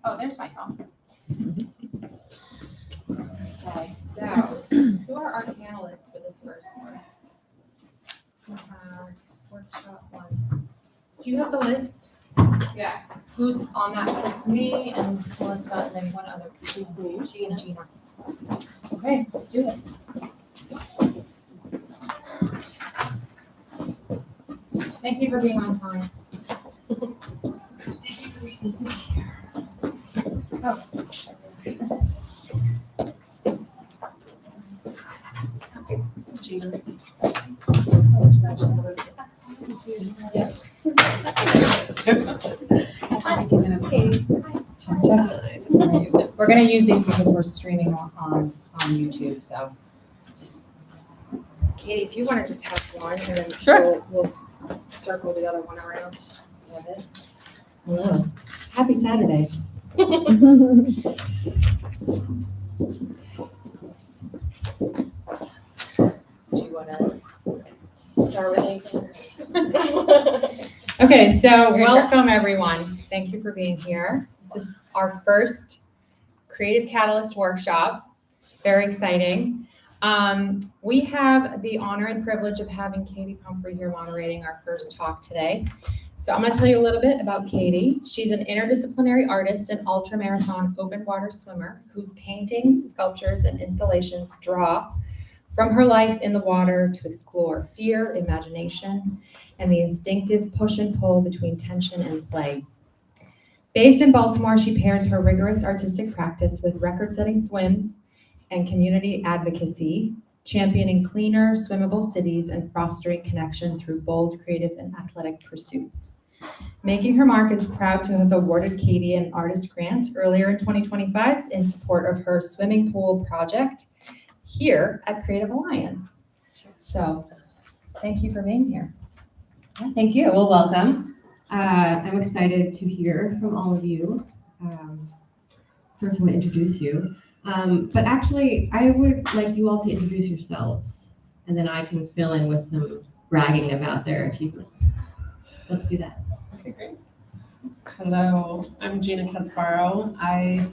Oh, there's my phone. Okay, so who are our panelists for this first one? Workshop 1. Do you have the list? Yeah. Who's on that list? Me and Melissa, and then one other. Gina. Okay, let's do it. Thank you for being on time. This is here. Oh. Gina. We're going to use these because we're streaming on YouTube, so. Katie, if you want to just have one, and then we'll circle the other one around. Hello. Happy Saturday. Do you want to start with anything? Okay, so welcome everyone. Thank you for being here. This is our first Creative Catalyst workshop. Very exciting. We have the honor and privilege of having Katie Pumphrey here moderating our first talk today. So I'm going to tell you a little bit about Katie. She's an interdisciplinary artist and ultramarathon open water swimmer whose paintings, sculptures, and installations draw from her life in the water to explore fear, imagination, and the instinctive push and pull between tension and play. Based in Baltimore, she pairs her rigorous artistic practice with record-setting swims and community advocacy, championing cleaner, swimmable cities and fostering connection through bold, creative, and athletic pursuits. Making her mark is proud to have awarded Katie an artist grant earlier in 2025 in support of her swimming pool project here at Creative Alliance. So, thank you for being here. Thank you. Well, welcome. I'm excited to hear from all of you. First, I want to introduce you. But actually, I would like you all to introduce yourselves, and then I can fill in with some bragging about their achievements. Let's do that. Okay, great. Hello, I'm Gina Casbaro. I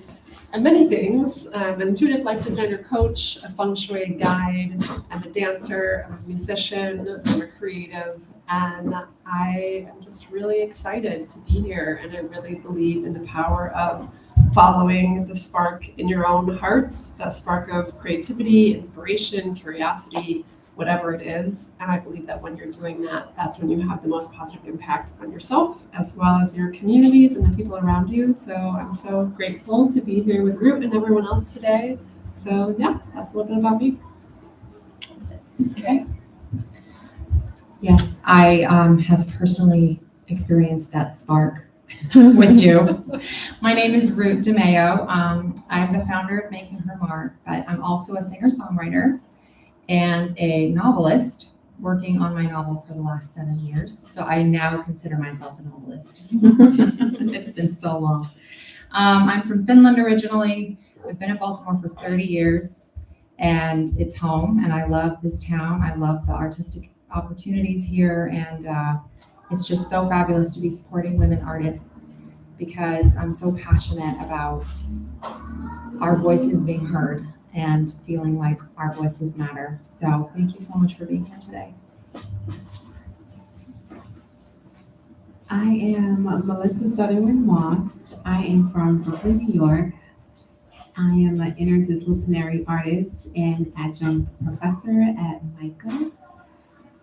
am many things. I'm an intuitive life designer coach, a feng shui guide. I'm a dancer, I'm a musician, I'm a creative, and I am just really excited to be here. And I really believe in the power of following the spark in your own hearts, that spark of creativity, inspiration, curiosity, whatever it is. And I believe that when you're doing that, that's when you have the most positive impact on yourself, as well as your communities and the people around you. So I'm so grateful to be here with Root and everyone else today. So yeah, that's a little bit about me. Okay. Yes, I have personally experienced that spark with you. My name is Ruth DeMayo. I'm the founder of Making Her Mark, but I'm also a singer-songwriter and a novelist working on my novel for the last 7 years. So I now consider myself a novelist. It's been so long. I'm from Finland originally. I've been in Baltimore for 30 years and it's home and I love this town. I love the artistic opportunities here and it's just so fabulous to be supporting women artists because I'm so passionate about our voices being heard and feeling like our voices matter. So thank you so much for being here today. I am Melissa Sutherland Moss. I am from Brooklyn, New York. I am an interdisciplinary artist and adjunct professor at MICA.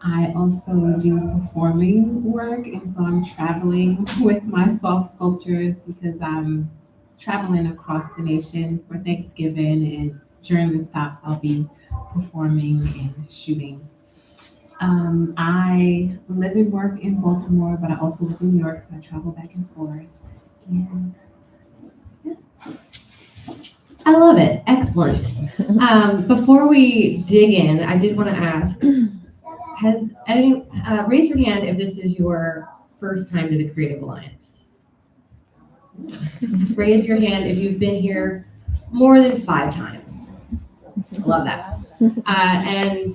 I also do performing work, and so I'm traveling with my soft sculptures because I'm traveling across the nation for Thanksgiving, and during the stops I'll be performing and shooting. I live and work in Baltimore, but I also live in New York, so I travel back and forth. And yeah. I love it. Excellent. Before we dig in, I did want to ask, has any, raise your hand if this is your first time to the Creative Alliance. Raise your hand if you've been here more than 5 times. Love that. And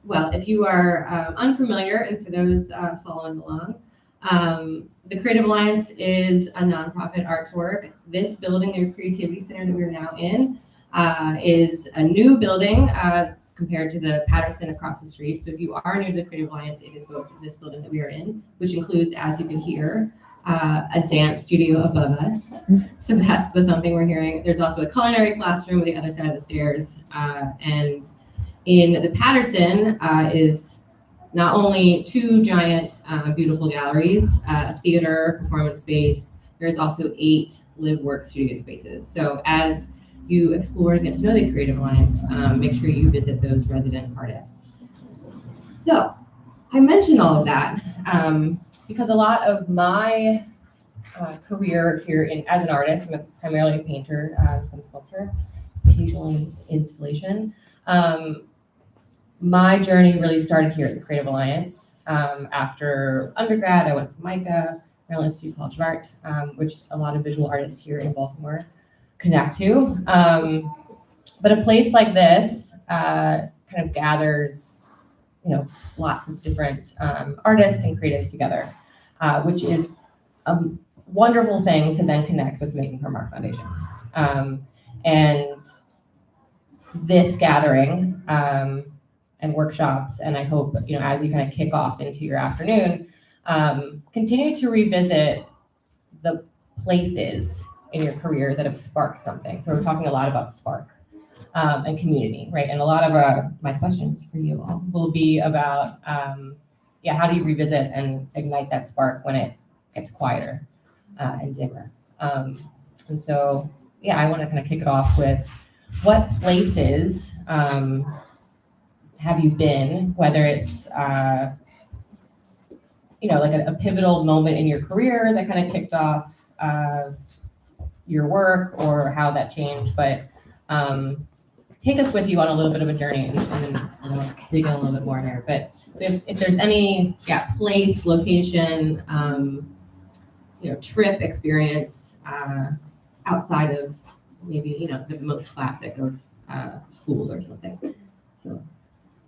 well, if you are unfamiliar, and for those following along, The Creative Alliance is a nonprofit arts org. This building, the Creativity Center that we're now in, is a new building compared to the Patterson across the street. So if you are new to the Creative Alliance, it is both this building that we are in, which includes, as you can hear, a dance studio above us. So that's the thumping we're hearing. There's also a culinary classroom on the other side of the stairs. And in the Patterson is not only two giant, beautiful galleries, a theater, performance space, there's also 8 live work studio spaces. So as you explore and get to know the Creative Alliance, make sure you visit those resident artists. So I mentioned all of that because a lot of my career here as an artist, I'm primarily a painter, some sculpture, occasionally installation. My journey really started here at the Creative Alliance. After undergrad, I went to MICA, Maryland Institute College of Art, which a lot of visual artists here in Baltimore connect to. But a place like this kind of gathers, lots of different artists and creatives together, which is a wonderful thing to then connect with Making Her Mark Foundation. And this gathering and workshops, and I hope, as you kind of kick off into your afternoon, continue to revisit the places in your career that have sparked something. So we're talking a lot about spark and community, right? And a lot of my questions for you all will be about, how do you revisit and ignite that spark when it gets quieter and dimmer? And so, I want to kind of kick it off with what places have you been, whether it's, like a pivotal moment in your career that kind of kicked off your work or how that changed, but take us with you on a little bit of a journey and then we'll dig in a little bit more here. But if there's any place, location, trip experience outside of maybe, the most classic of school or something. So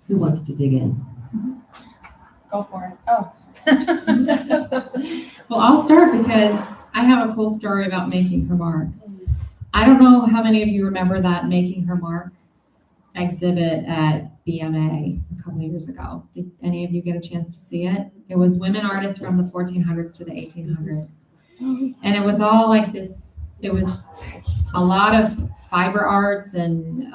who wants to dig in? Go for it. Oh. Well, I'll start because I have a cool story about Making Her Mark. I don't know how many of you remember that Making Her Mark exhibit at BMA a couple of years ago. Did any of you get a chance to see it? It was women artists from the 1400s to the 1800s. And it was all like this, it was a lot of fiber arts and,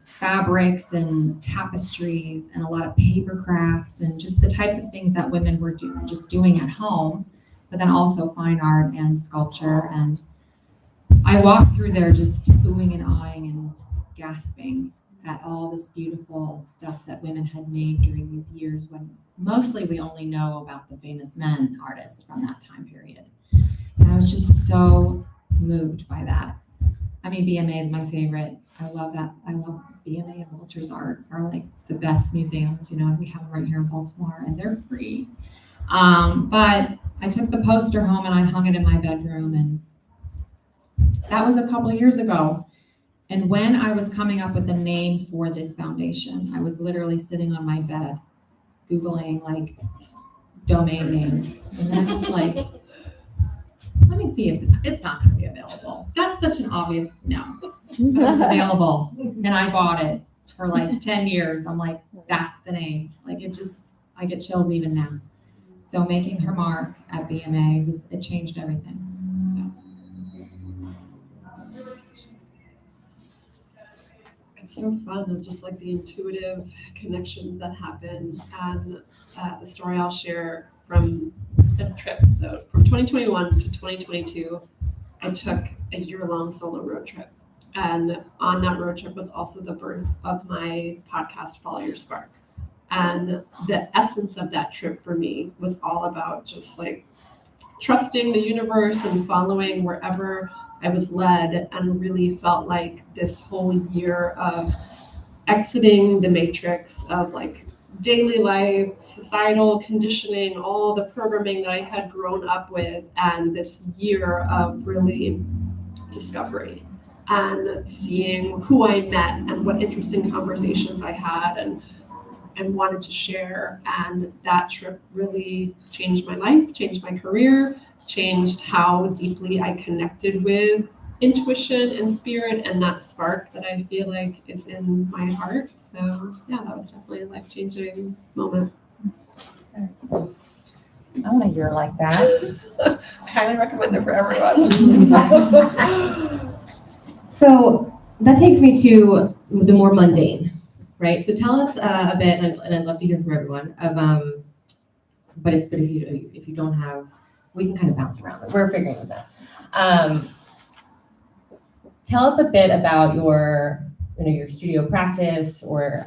fabrics and tapestries and a lot of paper crafts and just the types of things that women were just doing at home, but then also fine art and sculpture. And I walked through there just oohing and ahhing and gasping at all this beautiful stuff that women had made during these years when mostly we only know about the famous men artists from that time period. And I was just so moved by that. I mean, BMA is my favorite. I love that. I love BMA and Walter's art are like the best museums, and we have them right here in Baltimore and they're free. But I took the poster home and I hung it in my bedroom, and that was a couple of years ago. And when I was coming up with a name for this foundation, I was literally sitting on my bed, Googling like domain names. And then I was like, let me see if it's not going to be available. That's such an obvious no. But it was available and I bought it for like 10 years. I'm like, that's the name. Like I get chills even now. So Making Her Mark at BMA, it changed everything. It's so fun of just like the intuitive connections that happen. And the story I'll share from some trips. So from 2021 to 2022, I took a year-long solo road trip. And on that road trip was also the birth of my podcast, Follow Your Spark. And the essence of that trip for me was all about just like trusting the universe and following wherever I was led, and really felt like this whole year of exiting the matrix of like daily life, societal conditioning, all the programming that I had grown up with, and this year of really discovery and seeing who I met and what interesting conversations I had and and wanted to share. And that trip really changed my life, changed my career, changed how deeply I connected with intuition and spirit and that spark that I feel like is in my heart. So yeah, that was definitely a life-changing moment. I want to hear like that. I highly recommend it for everyone. So that takes me to the more mundane, right? So tell us a bit, and I'd love to hear from everyone, of but if you don't have, we can kind of bounce around. We're figuring this out. Tell us a bit about your studio practice, or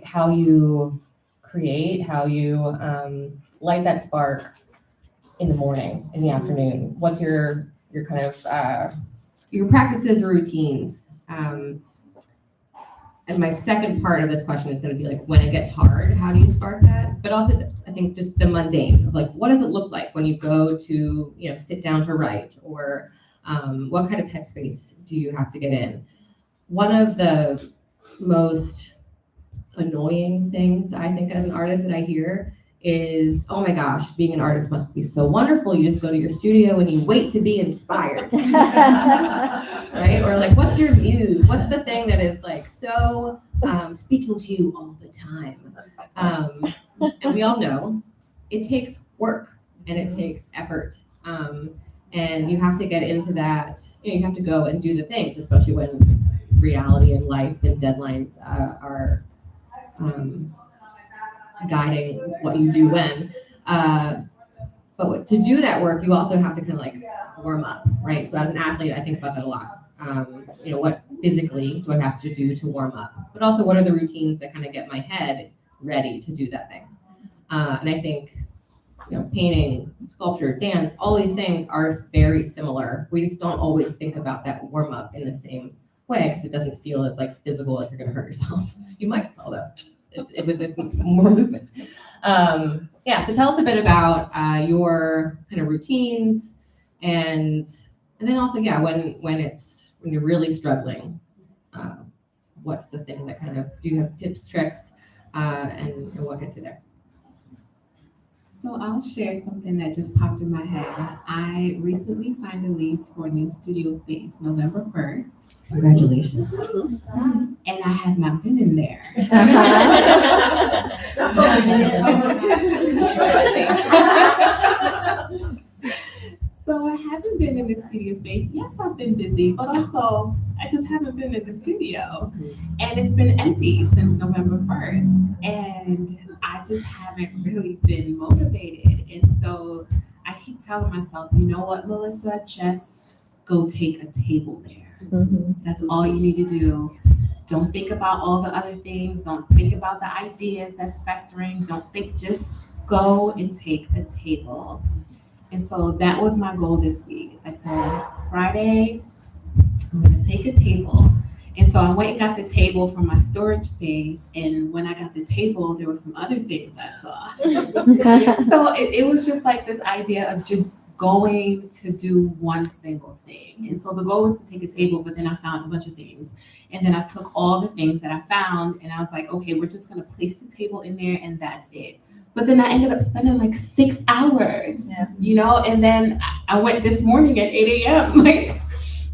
how you create, how you light that spark in the morning, in the afternoon. What's your kind of your practices or routines? And my second part of this question is going to be like, when it gets hard, how do you spark that? But also, I think just the mundane of like, what does it look like when you go to sit down to write, or what kind of headspace do you have to get in? One of the most annoying things I think as an artist that I hear is, oh my gosh, being an artist must be so wonderful. You just go to your studio and you wait to be inspired. Right? Or like, what's your muse? What's the thing that is like so speaking to you all the time? And we all know it takes work and it takes effort. And you have to get into that, you have to go and do the things, especially when reality and life and deadlines are guiding what you do when. But to do that work, you also have to kind of like warm up, right? So as an athlete, I think about that a lot. What physically do I have to do to warm up? But also, what are the routines that kind of get my head ready to do that thing? And I think, painting, sculpture, dance, all these things are very similar. We just don't always think about that warm up in the same way, because it doesn't feel as like physical, like you're going to hurt yourself. You might, although it's more movement. So tell us a bit about your kind of routines, and then also, when you're really struggling, what's the thing that kind of, do you have tips, tricks, and what gets you there? So I'll share something that just popped in my head. I recently signed a lease for a new studio space November 1st. Congratulations. And I have not been in there. So I haven't been in the studio space. Yes, I've been busy, but also I just haven't been in the studio. And it's been empty since November 1st. And I just haven't really been motivated. And so I keep telling myself, you know what, Melissa, just go take a table there. Mm-hmm. That's all you need to do. Don't think about all the other things. Don't think about the ideas that's festering. Don't think, just go and take a table. And so that was my goal this week. I said, Friday, I'm going to take a table. And so I went and got the table from my storage space. And when I got the table, there were some other things I saw. So it was just like this idea of just going to do one single thing. And so the goal was to take a table, but then I found a bunch of things. And then I took all the things that I found and I was like, okay, we're just going to place the table in there and that's it. But then I ended up spending like 6 hours, and then I went this morning at 8 a.m.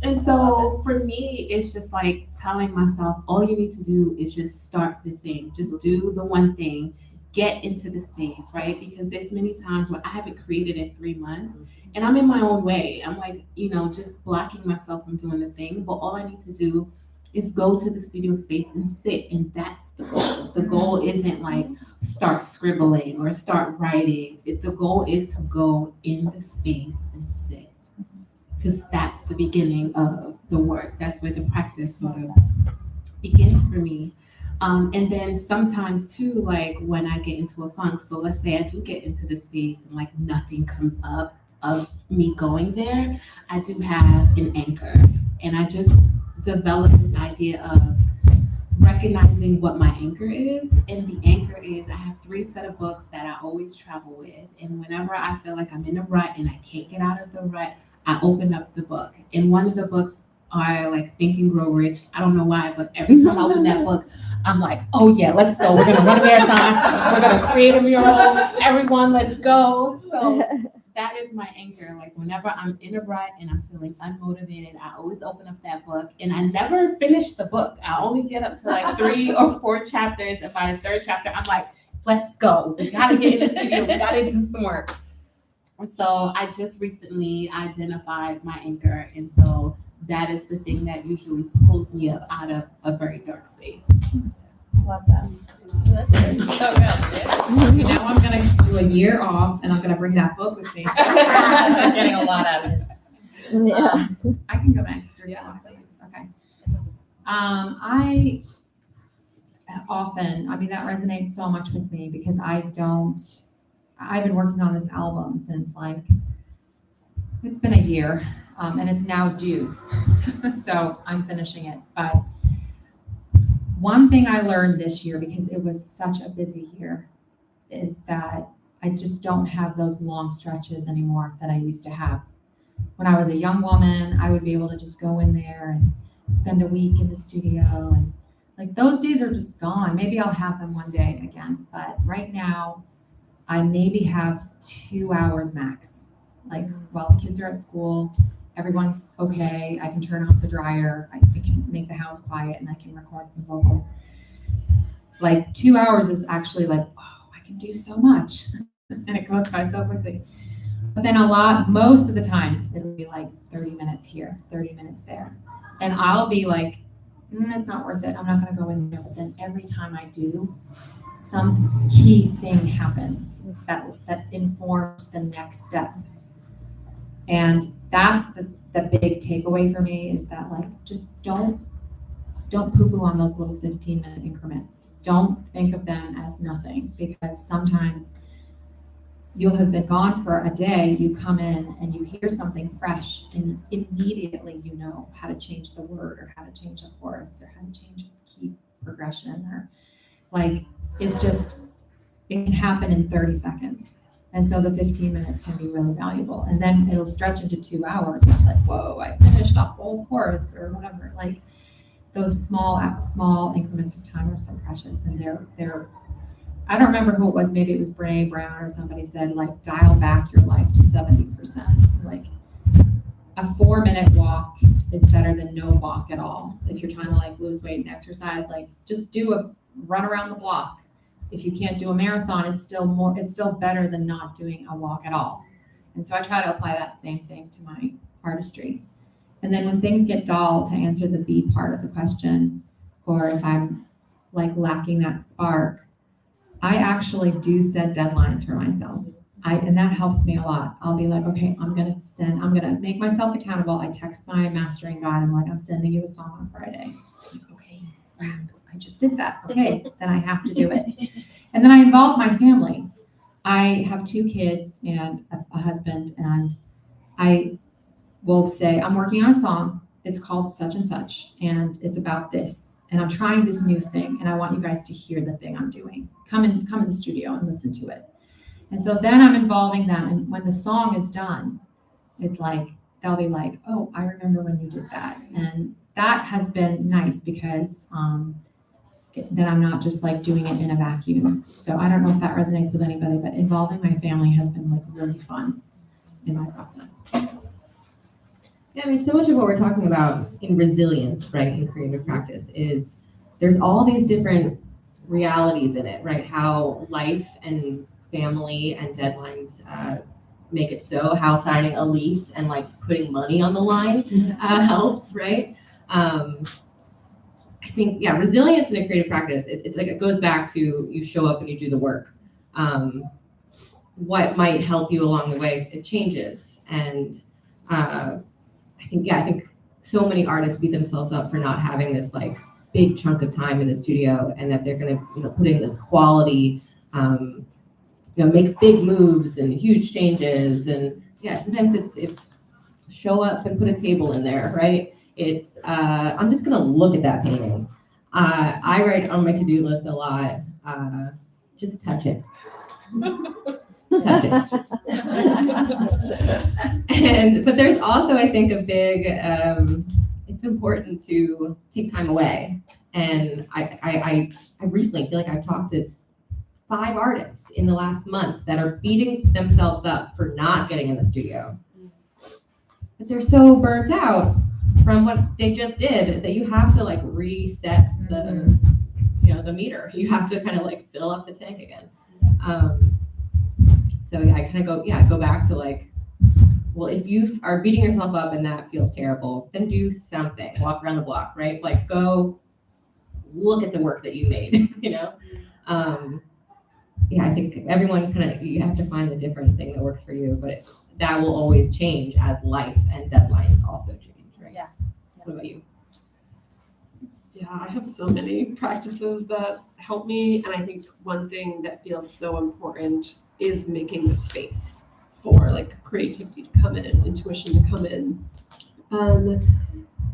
And so for me, it's just like telling myself, all you need to do is just start the thing. Just do the one thing, get into the space, right? Because there's many times where I haven't created in 3 months and I'm in my own way. I'm like, just blocking myself from doing the thing. But all I need to do is go to the studio space and sit. And that's the goal. The goal isn't like start scribbling or start writing. The goal is to go in the space and sit. Because that's the beginning of the work. That's where the practice sort of begins for me. And then sometimes too, like when I get into a funk, so let's say I do get into the space and like nothing comes up of me going there, I do have an anchor. And I just developed this idea of recognizing what my anchor is. And the anchor is, I have 3 set of books that I always travel with. And whenever I feel like I'm in a rut and I can't get out of the rut, I open up the book. And one of the books I like Think and Grow Rich. I don't know why, but every time I open that book, I'm like, oh yeah, let's go. We're gonna run a marathon. We're gonna create a mural. Everyone, let's go. So that is my anchor. Like whenever I'm in a rut and I'm feeling unmotivated, I always open up that book, and I never finish the book. I only get up to like 3 or 4 chapters, and by the 3rd chapter, I'm like, let's go. We gotta get in the studio. We gotta do some work. So I just recently identified my anchor, and so that is the thing that usually pulls me up out of a very dark space. Love that. So good. Okay, now I'm gonna do a year off and I'm gonna bring that book with me. I'm getting a lot out of this. Yeah. I can go next or yeah, please. Okay. I often, I mean, that resonates so much with me because I've been working on this album since like, it's been a year, and it's now due. So I'm finishing it. But one thing I learned this year, because it was such a busy year, is that I just don't have those long stretches anymore that I used to have. When I was a young woman, I would be able to just go in there and spend a week in the studio, and like those days are just gone. Maybe I'll have them one day again, but right now I maybe have 2 hours max. Like while the kids are at school, everyone's okay. I can turn off the dryer. I can make the house quiet and I can record some vocals. Like 2 hours is actually like, oh, I can do so much. And it goes by so quickly. But then most of the time, it'll be like 30 minutes here, 30 minutes there. And I'll be like, it's not worth it. I'm not going to go in there. But then every time I do, some key thing happens that informs the next step. And that's the big takeaway for me, is that like, just don't poo-poo on those little 15-minute increments. Don't think of them as nothing, because sometimes you'll have been gone for a day, you come in and you hear something fresh and immediately you know how to change the word or how to change a chorus or how to change a key progression, or like, it's just, it can happen in 30 seconds. And so the 15 minutes can be really valuable. And then it'll stretch into 2 hours. And it's like, whoa, I finished a whole chorus or whatever. Like those small increments of time are so precious. And they're I don't remember who it was. Maybe it was Brene Brown or somebody said, like, dial back your life to 70%. Like a 4-minute walk is better than no walk at all. If you're trying to like lose weight and exercise, like just do a run around the block. If you can't do a marathon, it's still better than not doing a walk at all. And so I try to apply that same thing to my artistry. And then when things get dull, to answer the B part of the question, or if I'm like lacking that spark, I actually do set deadlines for myself. And that helps me a lot. I'll be like, okay, I'm gonna make myself accountable. I text my mastering guy. I'm like, I'm sending you a song on Friday. I'm like, okay, I just did that. Okay, then I have to do it. And then I involve my family. I have 2 kids and a husband, and I will say, I'm working on a song. It's called such and such, and it's about this. And I'm trying this new thing, and I want you guys to hear the thing I'm doing. Come in the studio and listen to it. And so then I'm involving them. And when the song is done, it's like, they'll be like, oh, I remember when you did that. And that has been nice because then I'm not just like doing it in a vacuum. So I don't know if that resonates with anybody, but involving my family has been like really fun in my process. Yeah, I mean, so much of what we're talking about in resilience, right, in creative practice is there's all these different realities in it, right? How life and family and deadlines make it so, how signing a lease and like putting money on the line helps, right? I think, yeah, resilience in a creative practice, it's like, it goes back to you show up and you do the work. What might help you along the way, it changes. And I think so many artists beat themselves up for not having this like big chunk of time in the studio, and that they're going to put in this quality, make big moves and huge changes. And yeah, sometimes it's show up and put a table in there, right? It's I'm just going to look at that painting. I write on my to-do list a lot. Just touch it. Touch it. But there's also, I think, a big, it's important to take time away. And I recently feel like I've talked to 5 artists in the last month that are beating themselves up for not getting in the studio. But they're so burnt out from what they just did that you have to like reset the, the meter. You have to kind of like fill up the tank again. So yeah, I kind of go back to like, well, if you are beating yourself up and that feels terrible, then do something. Walk around the block, right? Like go look at the work that you made, Yeah, I think everyone you have to find the different thing that works for you, but that will always change as life and deadlines also change, right? Yeah. What about you? Yeah, I have so many practices that help me. And I think one thing that feels so important is making the space for like creativity to come in, intuition to come in.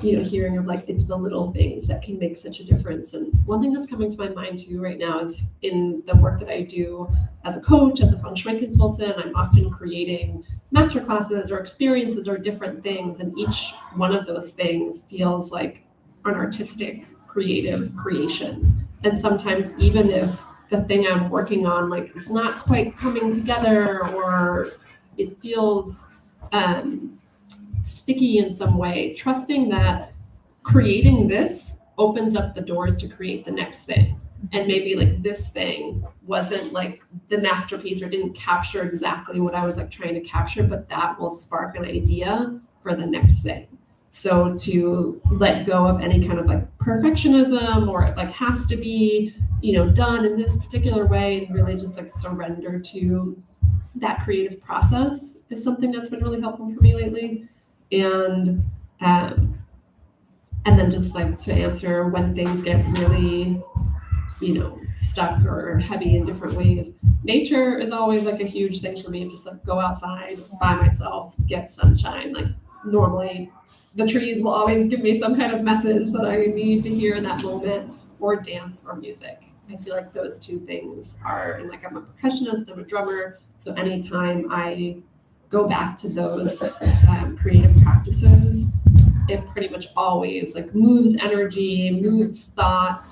Hearing of like, it's the little things that can make such a difference. And one thing that's coming to my mind too right now is in the work that I do as a coach, as a feng shui consultant, I'm often creating master classes or experiences or different things. And each one of those things feels like an artistic, creative creation. And sometimes even if the thing I'm working on like is not quite coming together or it feels sticky in some way, trusting that creating this opens up the doors to create the next thing. And maybe like this thing wasn't like the masterpiece or didn't capture exactly what I was like trying to capture, but that will spark an idea for the next thing. So to let go of any kind of like perfectionism or it like has to be, done in this particular way and really just like surrender to that creative process is something that's been really helpful for me lately. And then just like to answer when things get really, stuck or heavy in different ways. Nature is always like a huge thing for me. Just like go outside by myself, get sunshine. Like normally the trees will always give me some kind of message that I need to hear in that moment, or dance or music. I feel like those two things are, and like I'm a percussionist, I'm a drummer. So anytime I go back to those creative practices, it pretty much always like moves energy, moves thought.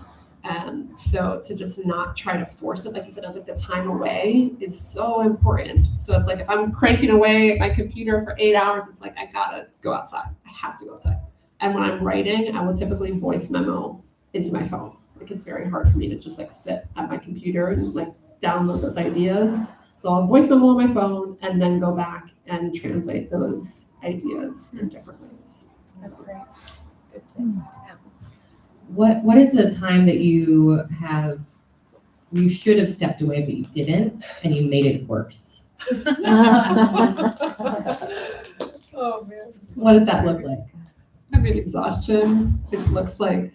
So to just not try to force it, like you said, like the time away is so important. So it's like if I'm cranking away at my computer for 8 hours, it's like I gotta go outside. I have to go outside. And when I'm writing, I will typically voice memo into my phone. Like it's very hard for me to just like sit at my computer and like download those ideas. So I'll voice memo on my phone and then go back and translate those ideas in different ways. That's great. Good tip. Yeah. What is the time that you should have stepped away but you didn't and you made it worse? Oh man. What does that look like? I mean, exhaustion. It looks like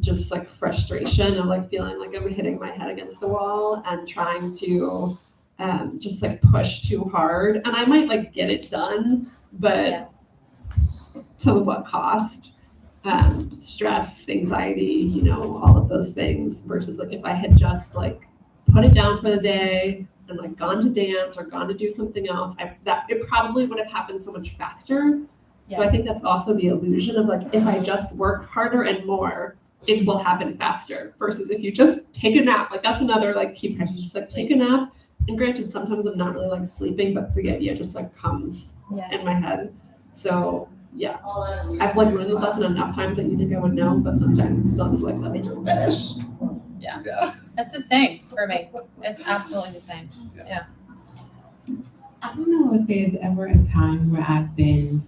just like frustration of like feeling like I'm hitting my head against the wall and trying to just like push too hard. And I might like get it done, but to what cost? Stress, anxiety, all of those things versus like if I had just like put it down for the day and like gone to dance or gone to do something else, it probably would have happened so much faster. Yes. So I think that's also the illusion of like, if I just work harder and more, it will happen faster versus if you just take a nap, like that's another like key practice, just like take a nap. And granted, sometimes I'm not really like sleeping, but the idea just like comes in my head. So yeah, I've like learned this lesson enough times that you think I would know, but sometimes it's still just like, let me just finish. Yeah. That's the same for me. It's absolutely the same. Yeah. I don't know if there's ever a time where I've been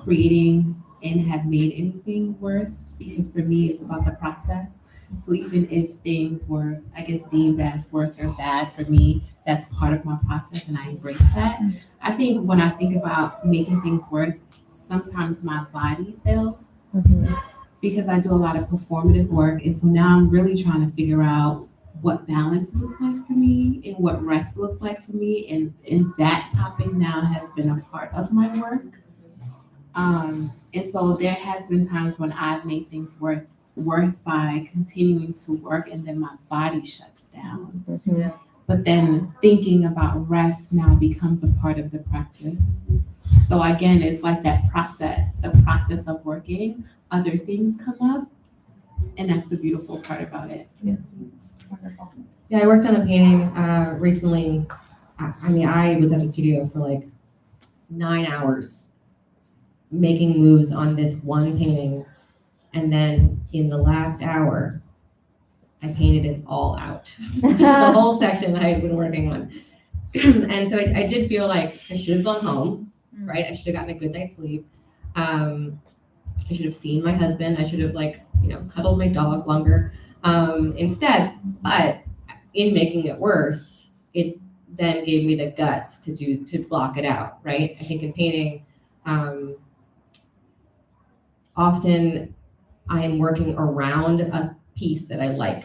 creating and have made anything worse, because for me, it's about the process. So even if things were, I guess, deemed as worse or bad for me, that's part of my process and I embrace that. I think when I think about making things worse, sometimes my body fails because I do a lot of performative work. And so now I'm really trying to figure out what balance looks like for me and what rest looks like for me. And that topic now has been a part of my work. And so there has been times when I've made things worse by continuing to work and then my body shuts down. But then thinking about rest now becomes a part of the practice. So again, it's like that process, the process of working, other things come up, and that's the beautiful part about it. Wonderful. Yeah, I worked on a painting recently. I was at the studio for like 9 hours making moves on this one painting. And then in the last hour, I painted it all out. The whole section I had been working on. And so I did feel like I should have gone home, right? I should have gotten a good night's sleep. I should have seen my husband. I should have cuddled my dog longer instead. But in making it worse, it then gave me the guts to block it out, right? I think in painting, often I am working around a piece that I like,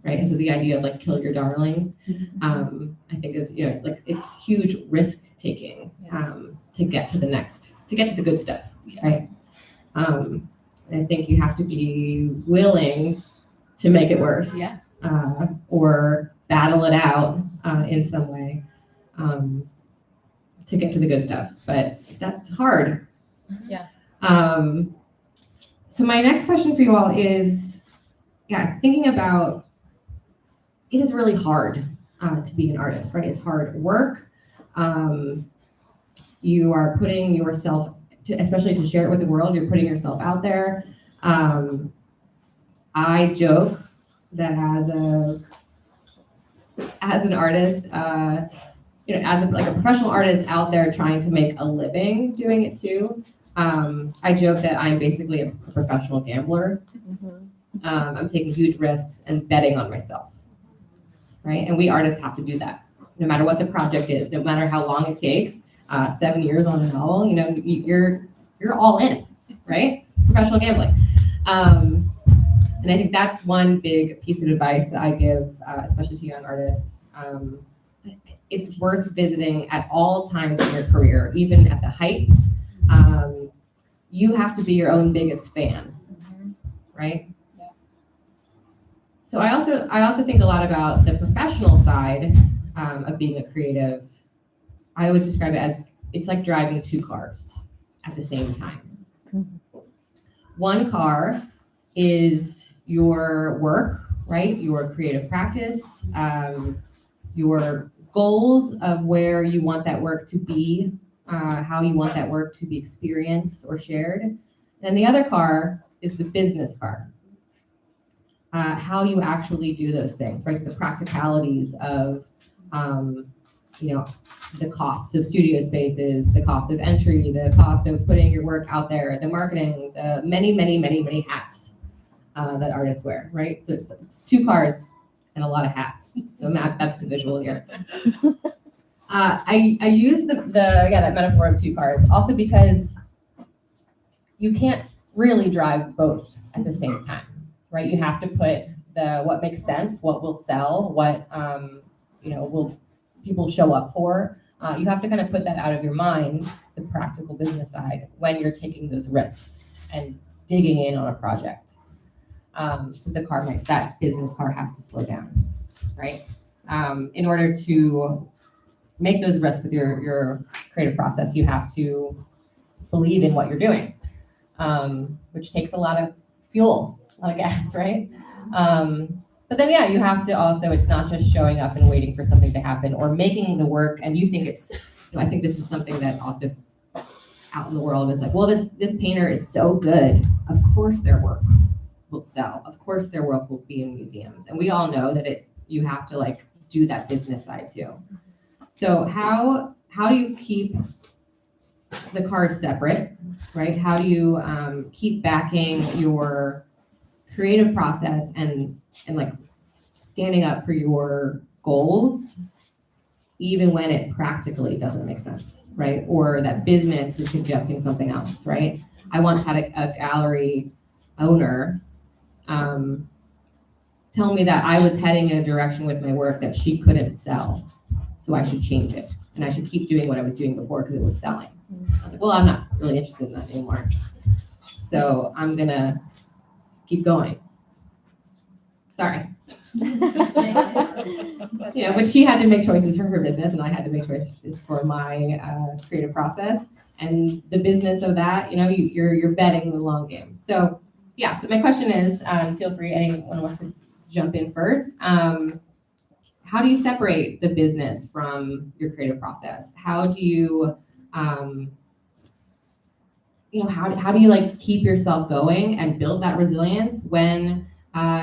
right? And so the idea of like kill your darlings, I think is, it's huge risk taking to get to the good stuff, right? I think you have to be willing to make it worse, or battle it out in some way to get to the good stuff. But that's hard. Yeah. So my next question for you all is, thinking about, it is really hard to be an artist, right? It's hard work. You are putting yourself, especially to share it with the world, you're putting yourself out there. I joke that as an artist, as a professional artist out there trying to make a living doing it too, I joke that I'm basically a professional gambler. I'm taking huge risks and betting on myself, right? And we artists have to do that, no matter what the project is, no matter how long it takes. 7 years on a novel, you're all in, right? Professional gambling. And I think that's one big piece of advice that I give, especially to young artists. It's worth visiting at all times in your career, even at the heights. You have to be your own biggest fan, right? Yeah. So I also think a lot about the professional side of being a creative. I always describe it as it's like driving 2 cars at the same time. One car is your work, right? Your creative practice, your goals of where you want that work to be, how you want that work to be experienced or shared. And the other car is the business car. How you actually do those things, right? The practicalities of, the cost of studio spaces, the cost of entry, the cost of putting your work out there, the marketing, the many, many, many, many hats that artists wear, right? So it's 2 cars and a lot of hats. So that's the visual here. I use that metaphor of 2 cars also because you can't really drive both at the same time, right? You have to put what makes sense, what will sell, what will people show up for. You have to kind of put that out of your mind, the practical business side, when you're taking those risks and digging in on a project. So that business car has to slow down, right? In order to make those risks with your creative process, you have to believe in what you're doing, which takes a lot of fuel, a lot of gas, right? But then, you have to also, it's not just showing up and waiting for something to happen or making the work. And you think I think this is something that also out in the world is like, well, this painter is so good. Of course their work will sell. Of course their work will be in museums. And we all know that you have to do that business side too. So how do you keep the cars separate, right? How do you keep backing your creative process and standing up for your goals, even when it practically doesn't make sense, right? Or that business is suggesting something else, right? I once had a gallery owner tell me that I was heading in a direction with my work that she couldn't sell, so I should change it. And I should keep doing what I was doing before because it was selling. I was like, well, I'm not really interested in that anymore. So I'm gonna keep going. Sorry. But she had to make choices for her business and I had to make choices for my creative process. And the business of that, you're betting the long game. So yeah, so my question is, feel free, anyone wants to jump in first. How do you separate the business from your creative process? How do you, how do you like keep yourself going and build that resilience when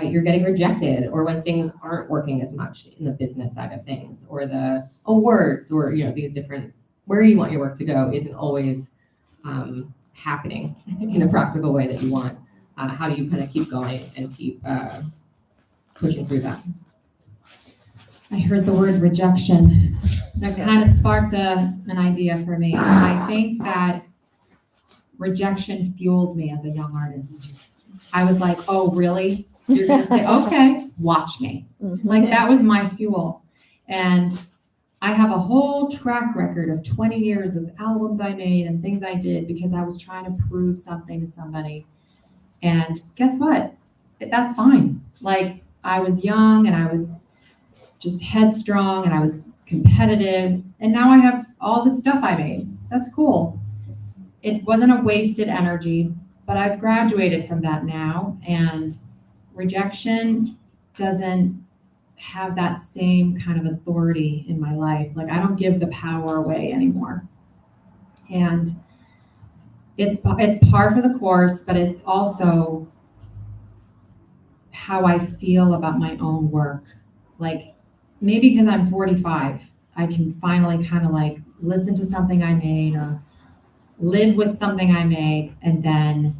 you're getting rejected, or when things aren't working as much in the business side of things, or the awards, or the different where you want your work to go isn't always happening in a practical way that you want. How do you kind of keep going and keep pushing through that? I heard the word rejection. That kind of sparked an idea for me. I think that rejection fueled me as a young artist. I was like, oh, really? You're going to say, okay, watch me. Like, that was my fuel. And I have a whole track record of 20 years of albums I made and things I did because I was trying to prove something to somebody. And guess what? That's fine. Like, I was young and I was just headstrong and I was competitive. And now I have all the stuff I made. That's cool. It wasn't a wasted energy, but I've graduated from that now. And rejection doesn't have that same kind of authority in my life. Like, I don't give the power away anymore. And it's par for the course, but it's also how I feel about my own work. Like, maybe because I'm 45, I can finally kind of like listen to something I made or live with something I made and then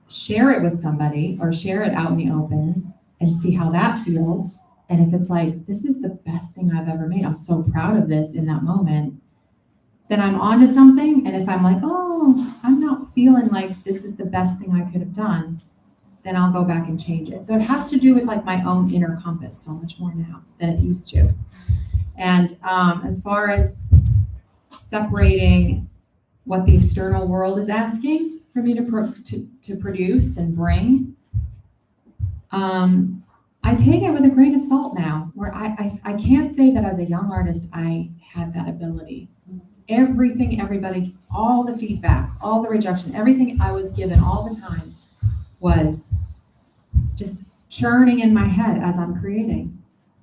share it with somebody or share it out in the open and see how that feels. And if it's like, this is the best thing I've ever made, I'm so proud of this in that moment, then I'm onto something. And if I'm like, oh, I'm not feeling like this is the best thing I could have done, then I'll go back and change it. So it has to do with like my own inner compass so much more now than it used to. And as far as separating what the external world is asking for me to produce and bring, I take it with a grain of salt now, where I can't say that as a young artist I had that ability. Everything, everybody, all the feedback, all the rejection, everything I was given all the time was just churning in my head as I'm creating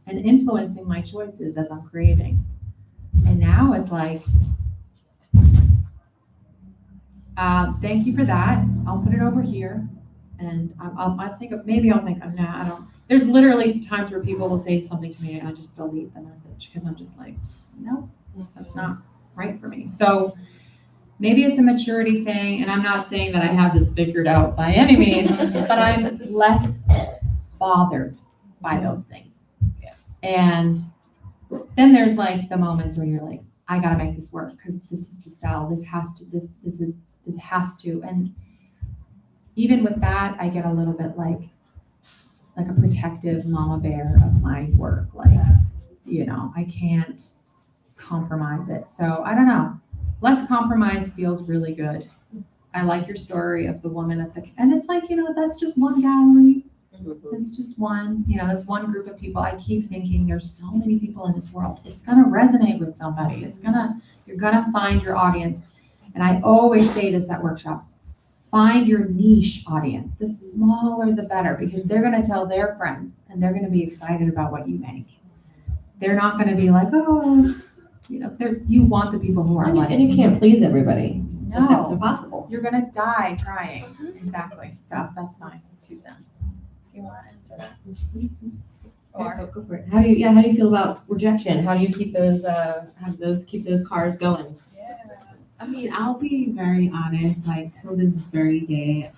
and influencing my choices as I'm creating. And now it's like, thank you for that. I'll put it over here. And I'll think, I don't. There's literally times where people will say something to me and I just delete the message because I'm just like, no, that's not right for me. So maybe it's a maturity thing, and I'm not saying that I have this figured out by any means, but I'm less bothered by those things. Yeah. And then there's like the moments where you're like, I gotta make this work because this is to sell. This has to. And even with that, I get a little bit like a protective mama bear of my work. Like, I can't compromise it. So I don't know. Less compromise feels really good. I like your story of the woman and it's like, that's just one gallery. It's just one, that's one group of people. I keep thinking there's so many people in this world. It's going to resonate with somebody. You're going to find your audience. And I always say this at workshops, find your niche audience. The smaller, the better, because they're going to tell their friends and they're going to be excited about what you make. They're not going to be like, oh, you want the people who are and you can't please everybody. No, that's impossible. You're going to die trying. Exactly. So that's my 2 cents. Do you want to answer that? Or go for it. How do you feel about rejection? How do you keep those cars going? I mean, I'll be very honest, like till this very day,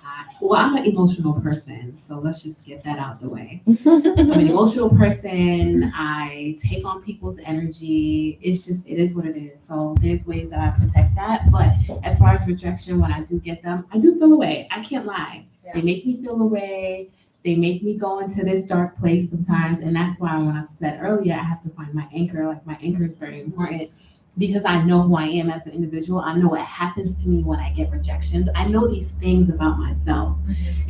I'm an emotional person, so let's just get that out the way. I'm an emotional person, I take on people's energy, it is what it is. So there's ways that I protect that, but as far as rejection, when I do get them, I do feel away, I can't lie. Yeah. They make me feel away, they make me go into this dark place sometimes, and that's why when I said earlier, I have to find my anchor, like my anchor is very important. Because I know who I am as an individual. I know what happens to me when I get rejections. I know these things about myself.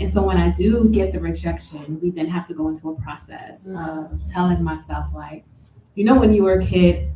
And so when I do get the rejection, we then have to go into a process of telling myself, like, when you were a kid,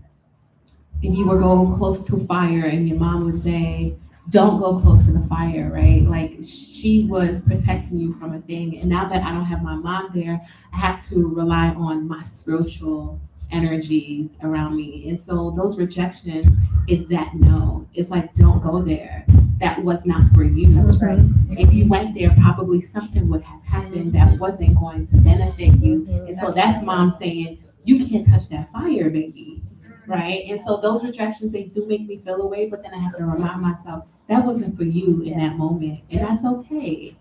if you were going close to fire and your mom would say, don't go close to the fire, right? Like she was protecting you from a thing. And now that I don't have my mom there, I have to rely on my spiritual energies around me. And so those rejections is that no. It's like, don't go there. That was not for you. That's right. If you went there, probably something would have happened that wasn't going to benefit you. And so that's mom saying, you can't touch that fire, baby. Right? And so those rejections, they do make me feel away, but then I have to remind myself that wasn't for you in that moment. And that's okay.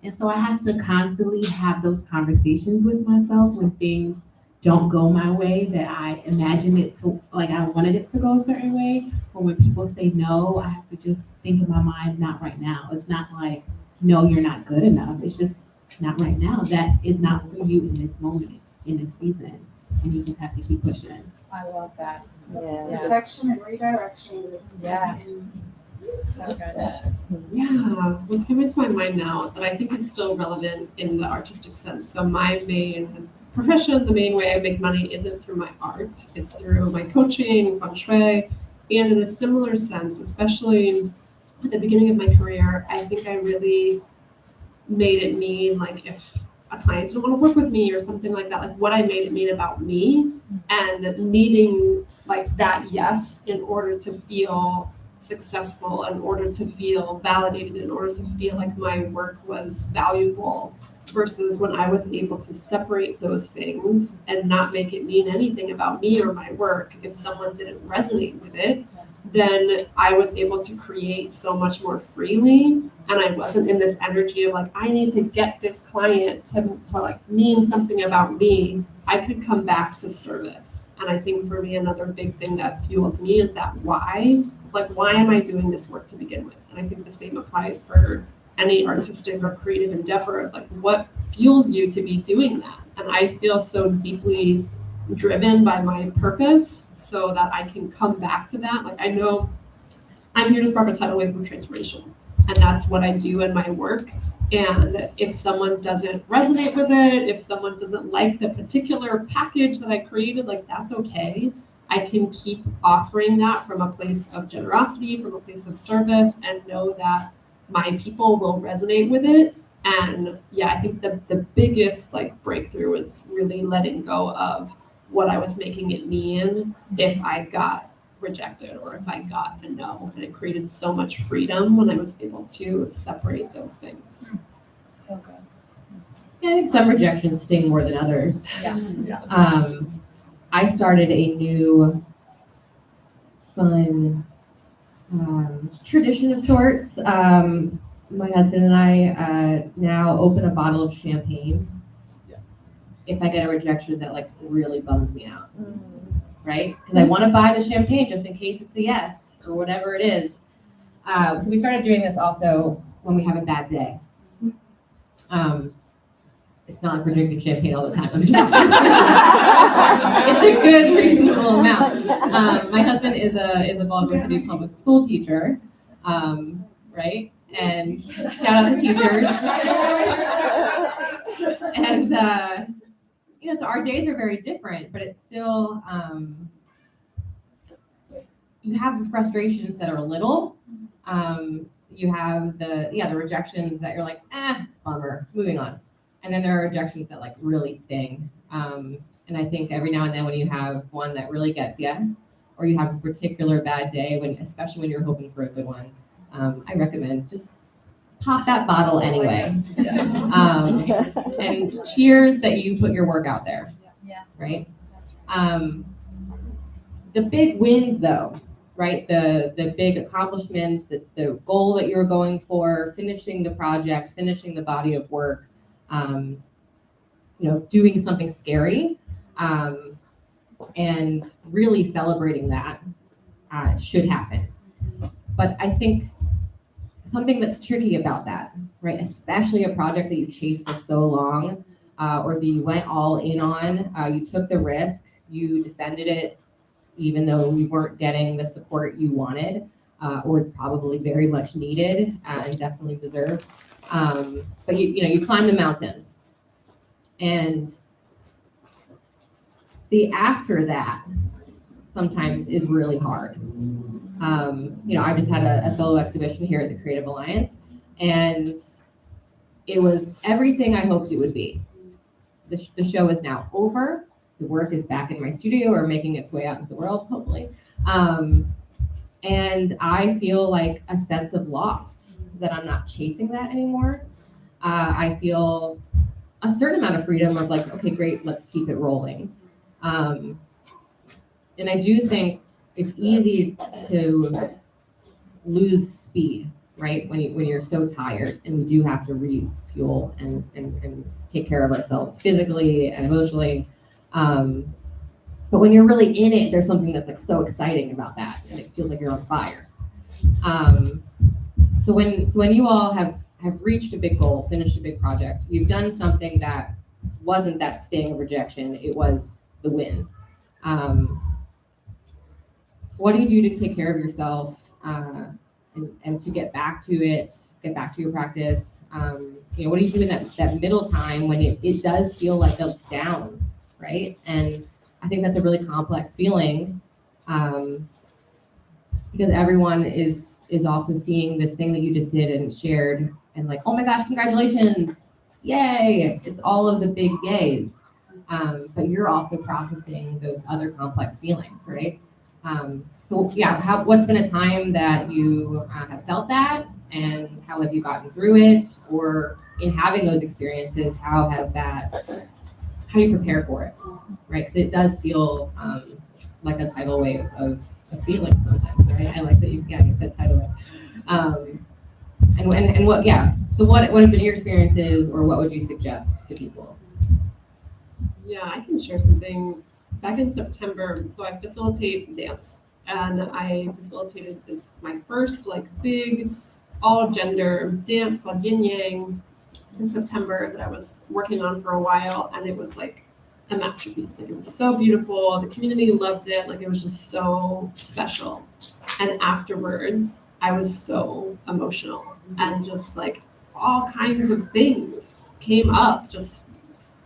And so I have to constantly have those conversations with myself when things don't go my way that I imagine it to, like I wanted it to go a certain way. Or when people say no, I have to just think in my mind, not right now. It's not like, no, you're not good enough. It's just not right now. That is not for you in this moment, in this season. And you just have to keep pushing. I love that. Yeah. Protection and redirection. Yes. So good. Yeah, what's coming to my mind now that I think is still relevant in the artistic sense. So my main profession, the main way I make money isn't through my art. It's through my coaching, feng shui, and in a similar sense, especially at the beginning of my career, I think I really made it mean like if a client didn't want to work with me or something like that, like what I made it mean about me and needing like that yes in order to feel successful, in order to feel validated, in order to feel like my work was valuable, versus when I was able to separate those things and not make it mean anything about me or my work. If someone didn't resonate with it, then I was able to create so much more freely, and I wasn't in this energy of like, I need to get this client to like mean something about me. I could come back to service. And I think for me, another big thing that fuels me is that why. Like, why am I doing this work to begin with? And I think the same applies for any artistic or creative endeavor of like, what fuels you to be doing that? And I feel so deeply driven by my purpose so that I can come back to that. Like, I know I'm here to spark a tidal wave of transformation, and that's what I do in my work. And if someone doesn't resonate with it, if someone doesn't like the particular package that I created, like, that's okay. I can keep offering that from a place of generosity, from a place of service, and know that my people will resonate with it. And yeah, I think the biggest like breakthrough is really letting go of what I was making it mean if I got rejected or if I got a no. And it created so much freedom when I was able to separate those things. So good. Yeah, I think some rejections sting more than others. Yeah. I started a new fun tradition of sorts. My husband and I now open a bottle of champagne if I get a rejection that like really bums me out, right? Because I want to buy the champagne just in case it's a yes or whatever it is. So we started doing this also when we have a bad day. It's not like we're drinking champagne all the time. It's a good, reasonable amount. My husband is a Baltimore City public school teacher, right? And shout out to teachers. And so our days are very different, but it's still you have the frustrations that are little. You have the rejections that you're like, bummer, moving on. And then there are rejections that like really sting. And I think every now and then when you have one that really gets you, or you have a particular bad day, especially when you're hoping for a good one, I recommend just pop that bottle anyway. And cheers that you put your work out there. Yes. Right? The big wins though, right? The big accomplishments, the goal that you're going for, finishing the project, finishing the body of work, doing something scary, and really celebrating that should happen. But I think something that's tricky about that, right? Especially a project that you chased for so long, or that you went all in on, you took the risk, you defended it, even though you weren't getting the support you wanted, or probably very much needed, and definitely deserved. But you climb the mountain, and the after that. sometimes is really hard. I just had a solo exhibition here at the Creative Alliance, and it was everything I hoped it would be. The show is now over. The work is back in my studio or making its way out into the world, hopefully. And I feel like a sense of loss that I'm not chasing that anymore. I feel a certain amount of freedom of like, okay, great, let's keep it rolling. And I do think it's easy to lose speed, right? When you're so tired, and we do have to refuel and take care of ourselves physically and emotionally. But when you're really in it, there's something that's like so exciting about that, and it feels like you're on fire. So when you all have reached a big goal, finished a big project, you've done something that wasn't that sting of rejection, it was the win. So what do you do to take care of yourself and to get back to it, get back to your practice? What do you do in that middle time when it does feel like a down, right? And I think that's a really complex feeling because everyone is also seeing this thing that you just did and shared and like, oh my gosh, congratulations, yay. It's all of the big yays. But you're also processing those other complex feelings, right? What's been a time that you have felt that, and how have you gotten through it? Or in having those experiences, how do you prepare for it, right? Because it does feel like a tidal wave of feelings sometimes, right? I like that you said tidal wave. So what have been your experiences, or what would you suggest to people? Yeah, I can share something. Back in September, so I facilitate dance, and I facilitated my first like big all gender dance called Yin Yang in September that I was working on for a while, and it was like a masterpiece. Like it was so beautiful. The community loved it. Like it was just so special. And afterwards, I was so emotional, and just like all kinds of things came up, just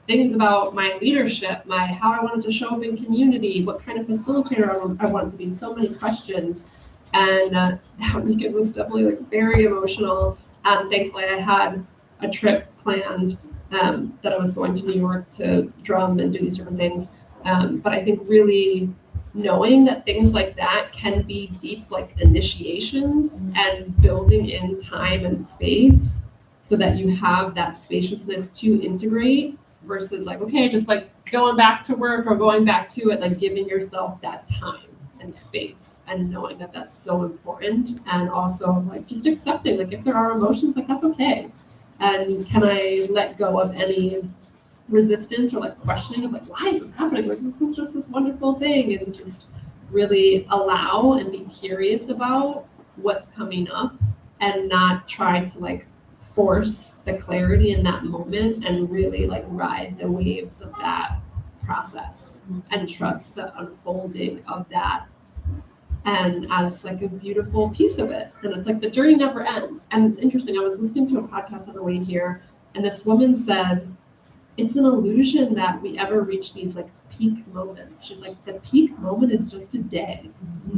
things about my leadership, how I wanted to show up in community, what kind of facilitator I want to be, so many questions. And that weekend was definitely like very emotional. And thankfully I had a trip planned that I was going to New York to drum and do these different things. But I think really knowing that things like that can be deep like initiations and building in time and space so that you have that spaciousness to integrate versus like, okay, just like going back to work or going back to it, like giving yourself that time and space and knowing that that's so important. And also like just accepting, like if there are emotions, like that's okay. And can I let go of any resistance or like questioning of like, why is this happening? Like this is just this wonderful thing, and just really allow and be curious about what's coming up and not try to like force the clarity in that moment, and really like ride the waves of that process and trust the unfolding of that and as like a beautiful piece of it. And it's like the journey never ends. And it's interesting, I was listening to a podcast on the way here, and this woman said it's an illusion that we ever reach these like peak moments. She's like, the peak moment is just a day.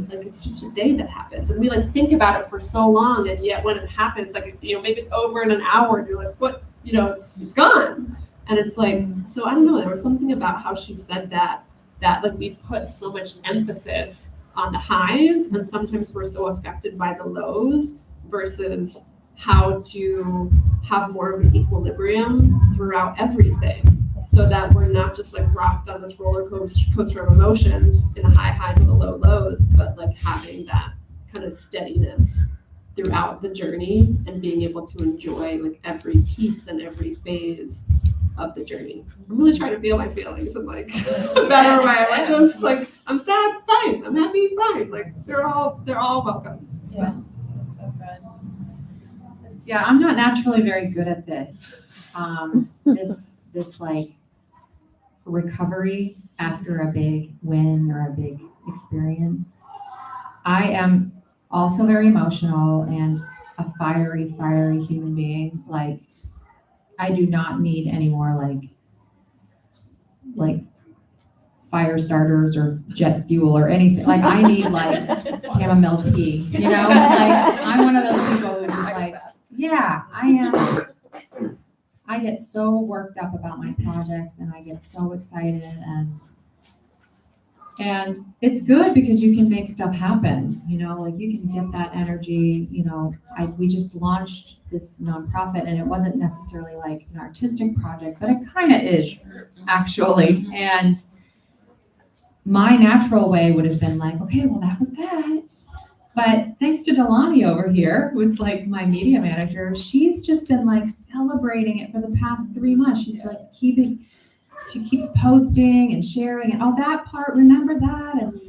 Like it's just a day that happens. And we like think about it for so long, and yet when it happens, like maybe it's over in an hour and you're like, what, it's gone. And it's like, so I don't know, there was something about how she said that like we put so much emphasis on the highs, and sometimes we're so affected by the lows, versus how to have more of an equilibrium throughout everything, so that we're not just like rocked on this roller coaster of emotions in the high highs and the low lows, but like having that kind of steadiness throughout the journey and being able to enjoy like every piece and every phase of the journey. I'm really trying to feel my feelings in like a better way. Like just like, I'm sad, fine. I'm happy, fine. Like they're all welcome. So. Yeah, that's so good. Yeah, I'm not naturally very good at this. This like recovery after a big win or a big experience. I am also very emotional and a fiery human being. Like I do not need any more like fire starters or jet fuel or anything. Like I need like chamomile tea, you know? Like I'm one of those people who just like, yeah, I am. I get so worked up about my projects and I get so excited and it's good because you can make stuff happen, you know, like you can get that energy, you know. We just launched this nonprofit and it wasn't necessarily like an artistic project, but it kind of is actually. And my natural way would have been like, okay, well that was that. But thanks to Delani over here, who's like my media manager, she's just been like celebrating it for the past 3 months. She's like she keeps posting and sharing and oh, that part, remember that? And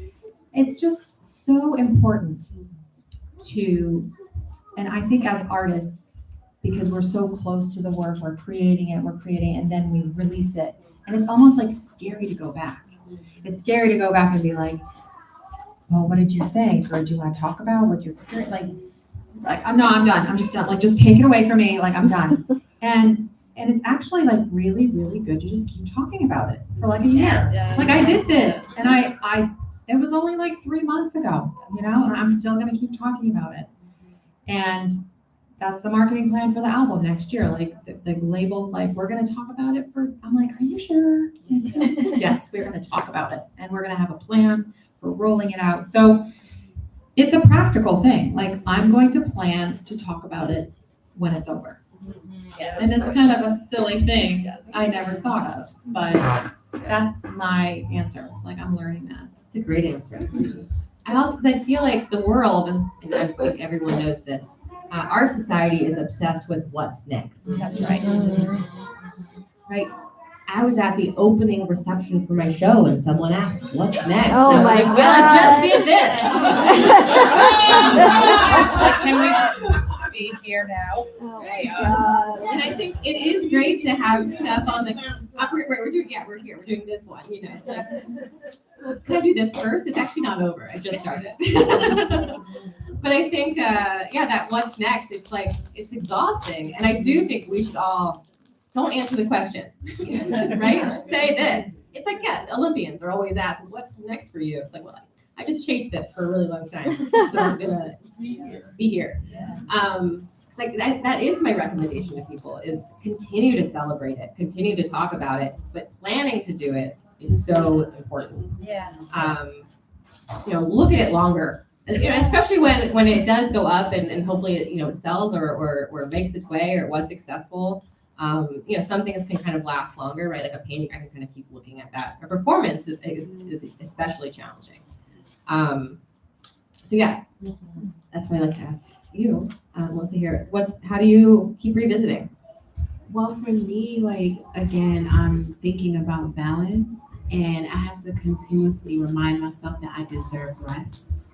it's just so important and I think as artists, because we're so close to the work, we're creating it, and then we release it. And it's almost like scary to go back. It's scary to go back and be like, well, what did you think? Or do you want to talk about what you experienced? I'm done. I'm just done. Like, just take it away from me. Like, I'm done. And it's actually like really, really good to just keep talking about it for like a year. Yeah. Like I did this and it was only like 3 months ago, you know, and I'm still going to keep talking about it. And that's the marketing plan for the album next year. Like the label's like, we're going to talk about it I'm like, are you sure? Yes, we're going to talk about it. And we're going to have a plan for rolling it out. So it's a practical thing. Like I'm going to plan to talk about it when it's over. Yes. And it's kind of a silly thing I never thought of, but that's my answer. Like I'm learning that. It's a great answer. Because I feel like the world, and I think everyone knows this, our society is obsessed with what's next. That's right. Right? I was at the opening reception for my show and someone asked, what's next? Oh And I was my like, well, I just did this. Like, can we just be here now? Oh my God. And I think it is great to have stuff on the, we're doing this one, you know. Like, can I do this first? It's actually not over. I just started. But I think, that what's next, it's like, it's exhausting. And I do think we should all, don't answer the question, right? Say this. It's like, Olympians are always asked, what's next for you? It's like, well, I just chased this for a really long time. So I'm gonna be here. Like that is my recommendation to people is continue to celebrate it, continue to talk about it, but planning to do it is so important. Yeah. Look at it longer. Especially when it does go up and hopefully it sells or makes its way or was successful. Some things can kind of last longer, right? Like a painting, I can kind of keep looking at that. A performance is especially challenging. That's what I like to ask you. Once I hear how do you keep revisiting? Well, for me, like, again, I'm thinking about balance, and I have to continuously remind myself that I deserve rest.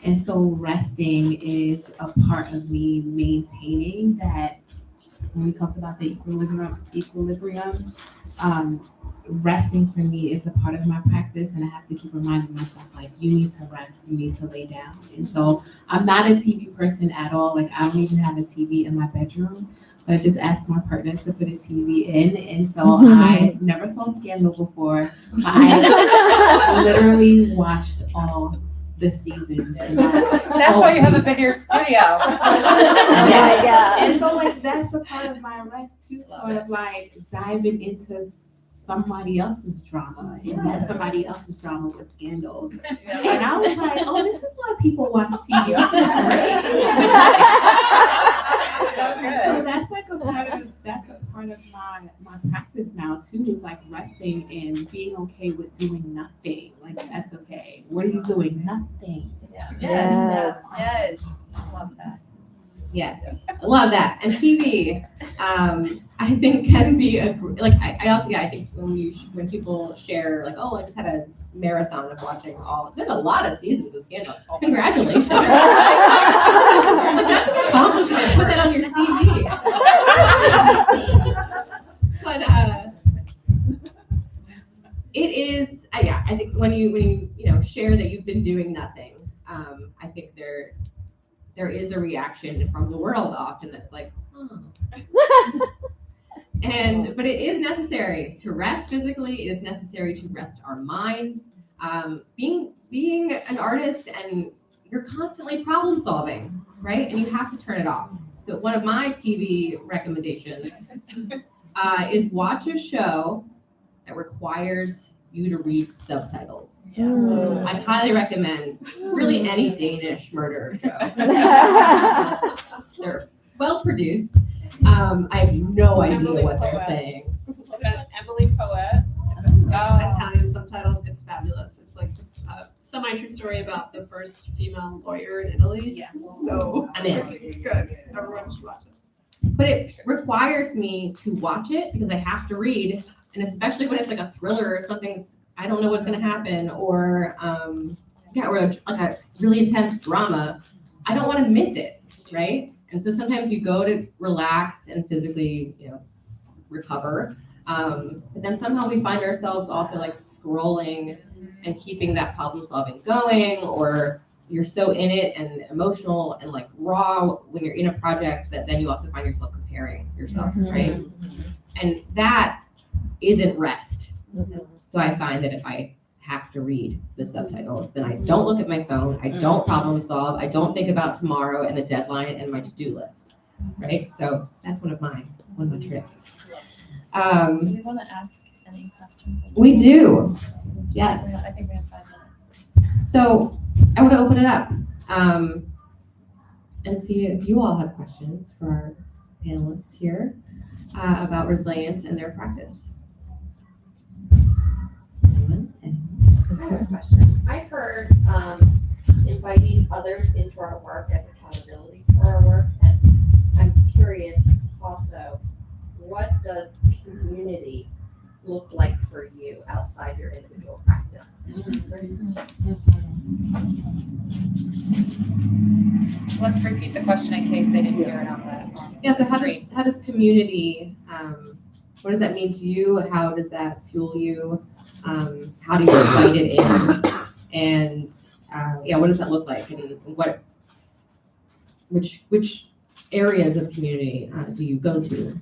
And so resting is a part of me maintaining that. When we talk about the equilibrium, resting for me is a part of my practice, and I have to keep reminding myself, like, you need to rest, you need to lay down. And so I'm not a TV person at all. Like, I don't even have a TV in my bedroom, but I just asked my partner to put a TV in. And so I never saw Scandal before. I literally watched all the seasons. That's why you have a bigger studio. Yeah. And so, like, that's a part of my rest too, sort of like diving into somebody else's drama, and that somebody else's drama was Scandal. And I was like, oh, this is why people watch TV. So that's like a part of my practice now too, is like resting and being okay with doing nothing. Like, that's okay. What are you doing? Nothing. Yes. Yes. Love that. Yes, I love that. And TV, I think can be I think when people share, like, oh, I just had a marathon of watching there's a lot of seasons of Scandal. Congratulations. Like, that's an accomplishment. Put that on your CV. But it is, I think when you share that you've been doing nothing, I think there is a reaction from the world often that's like, oh. But it is necessary to rest physically. It is necessary to rest our minds. Being an artist, and you're constantly problem solving, right? And you have to turn it off. So one of my TV recommendations is watch a show that requires you to read subtitles. I highly recommend really any Danish murder show. They're well produced. I have no idea Emily what they're Poet. saying. Emily Poet. Italian subtitles. It's fabulous. It's like a semi-true story about the first female lawyer in Italy. Yes. So I'm in. good. Everyone should watch it. But it requires me to watch it because I have to read, and especially when it's like a thriller or something, I don't know what's going to happen, or or like a really intense drama. I don't want to miss it, right? And so sometimes you go to relax and physically, recover. But then somehow we find ourselves also like scrolling and keeping that problem solving going, or you're so in it and emotional and like raw when you're in a project that then you also find yourself comparing yourself, right? And that isn't rest. So I find that if I have to read the subtitles, then I don't look at my phone, I don't problem solve, I don't think about tomorrow and the deadline and my to-do list, right? So that's one of my tricks. Do we want to ask any questions? We do, yes. I think we have 5 minutes. So I want to open it up and see if you all have questions for our panelists here about resilience and their practice. Anyone? I have a question. I've heard inviting others into our work as accountability for our work, and I'm curious also, what does community look like for you outside your individual practice? Let's repeat the question in case they didn't hear it on the Yeah, so the stream. how does community, what does that mean to you? How does that fuel you? How do you invite it in? And what does that look like? And which areas of community do you go to?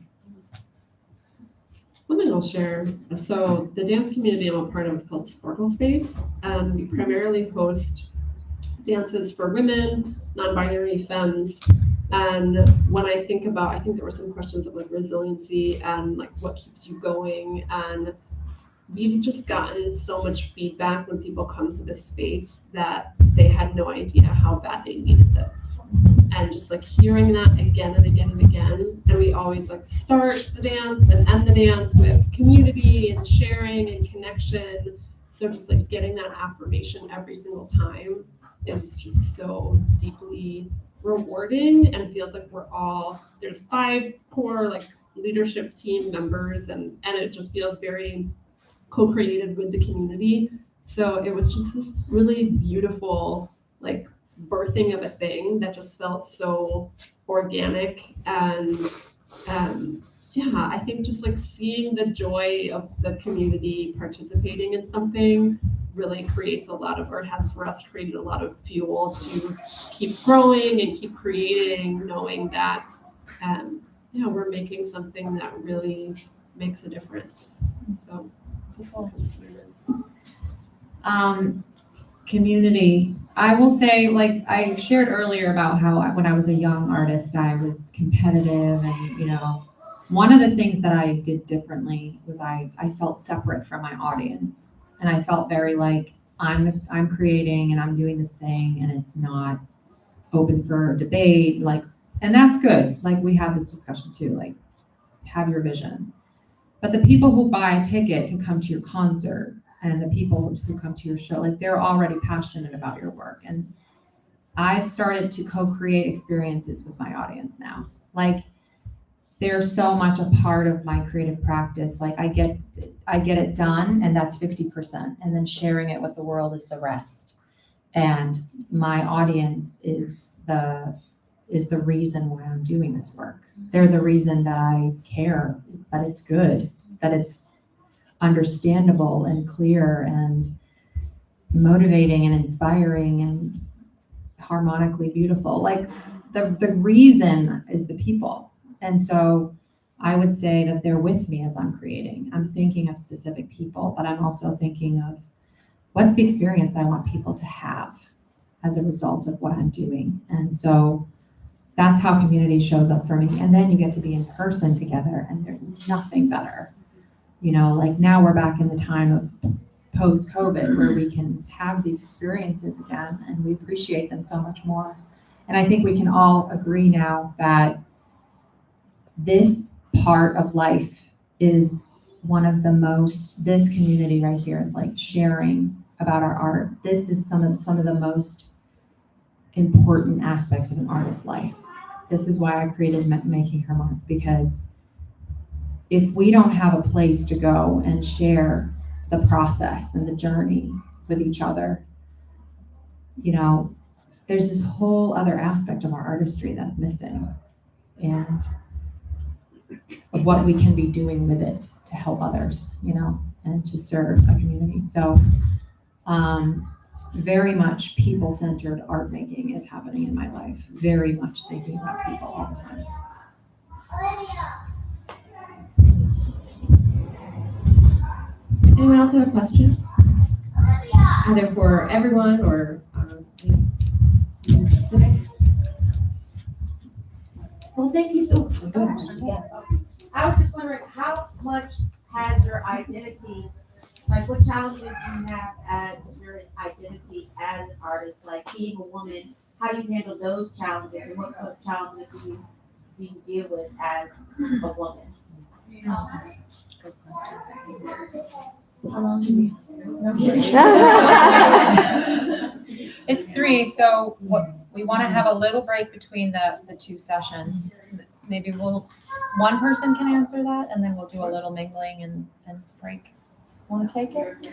One thing I'll share, so the dance community I'm a part of is called Sparkle Space, and we primarily host dances for women, non-binary femmes, and when I think there were some questions of like resiliency and like what keeps you going, and we've just gotten so much feedback when people come to this space that they had no idea how bad they needed this. And just like hearing that again and again and again. And we always like start the dance and end the dance with community and sharing and connection. So just like getting that affirmation every single time is just so deeply rewarding, and feels like there's 5 core like leadership team members, and it just feels very co-created with the community. So it was just this really beautiful like birthing of a thing that just felt so organic, and I think just like seeing the joy of the community participating in something really creates has for us created a lot of fuel to keep growing and keep creating, knowing that we're making something that really makes a difference. So that's all Community. I will say, like I shared earlier about how when I was a young artist, I was competitive, and one of the things that I did differently was I felt separate from my audience, and I felt very like I'm creating and I'm doing this thing, and it's not open for debate, and that's good. Like we have this discussion too, like have your vision. But the people who buy a ticket to come to your concert and the people who come to your show, like they're already passionate about your work. And I've started to co-create experiences with my audience now. Like they're so much a part of my creative practice. Like I get it done, and that's 50%. And then sharing it with the world is the rest. And my audience is the reason why I'm doing this work. They're the reason that I care, that it's good, that it's understandable and clear and motivating and inspiring and harmonically beautiful. Like the reason is the people. And so I would say that they're with me as I'm creating. I'm thinking of specific people, but I'm also thinking of what's the experience I want people to have as a result of what I'm doing. And so that's how community shows up for me. And then you get to be in person together, and there's nothing better. You know, like now we're back in the time of post-COVID where we can have these experiences again, and we appreciate them so much more. And I think we can all agree now that this part of life is one of the most, this community right here, like sharing about our art, this is some of the most important aspects of an artist's life. This is why I created Making Her Mark, because if we don't have a place to go and share the process and the journey with each other, you know, there's this whole other aspect of our artistry that's missing, and of what we can be doing with it to help others, you know, and to serve a community. So very much people-centered art making is happening in my life. Very much thinking about people all the time. Anyone else have a question? Either for everyone or something specific? Well, thank you so much. Go ahead. Yeah. I was just wondering, how much has your identity, like what challenges do you have as your identity as an artist, like being a woman, how do you handle those challenges, and what sort of challenges do you deal with as a woman? How long do we? It's 3, so what, we want to have a little break between the 2 sessions. Maybe one person can answer that, and then we'll do a little mingling and break. Want to take it?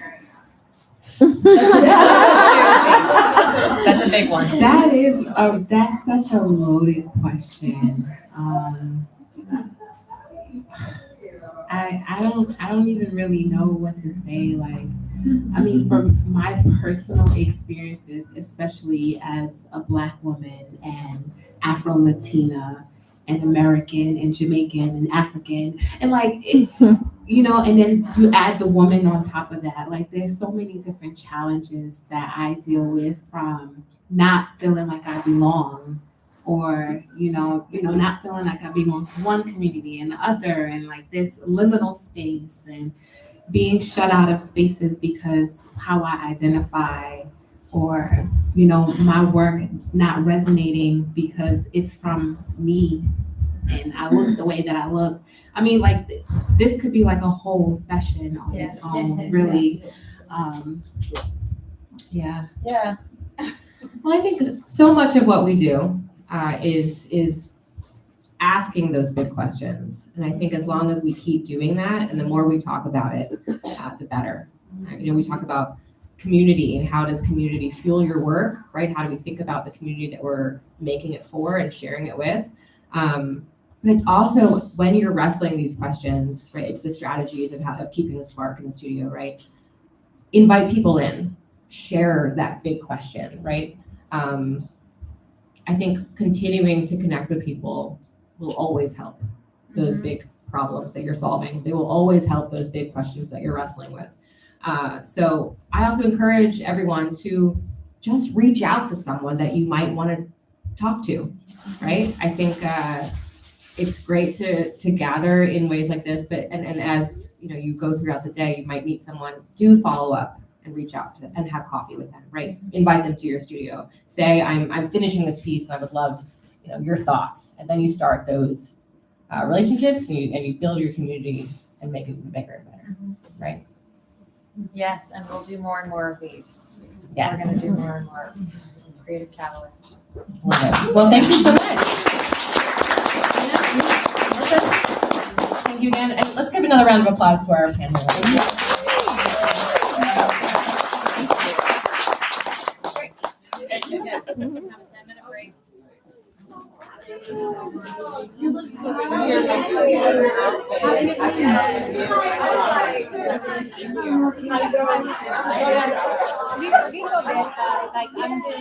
That's a big one. That's such a loaded question. I don't even really know what to say. Like, I mean, from my personal experiences, especially as a Black woman and Afro-Latina and American and Jamaican and African, and like, you know, and then you add the woman on top of that. Like, there's so many different challenges that I deal with, from not feeling like I belong, or not feeling like I belong to one community and the other, and like this liminal space, and being shut out of spaces because how I identify, or my work not resonating because it's from me and I look the way that I look. I mean, like, this could be like a whole session on its own, really. Yeah. Well, I think so much of what we do is asking those big questions. And I think as long as we keep doing that, and the more we talk about it, the better. We talk about community and how does community fuel your work, right? How do we think about the community that we're making it for and sharing it with? But it's also, when you're wrestling these questions, right? It's the strategies of keeping the spark in the studio, right? Invite people in, share that big question, right? I think continuing to connect with people will always help those big problems that you're solving. They will always help those big questions that you're wrestling with. So I also encourage everyone to just reach out to someone that you might want to talk to, right? I think it's great to gather in ways like this, but and as you go throughout the day, you might meet someone. Do follow up and reach out to them and have coffee with them, right? Invite them to your studio. Say, I'm finishing this piece and I would love your thoughts. And then you start those relationships, and you build your community and make it even bigger and better, right? Yes, and we'll do more and more of these. Yes. We're going to do more and more Creative Catalyst. Love it. Well, thank you so much. Thank you again. And let's give another round of applause to our panelists. Have a 10-minute break. We go there, like I'm doing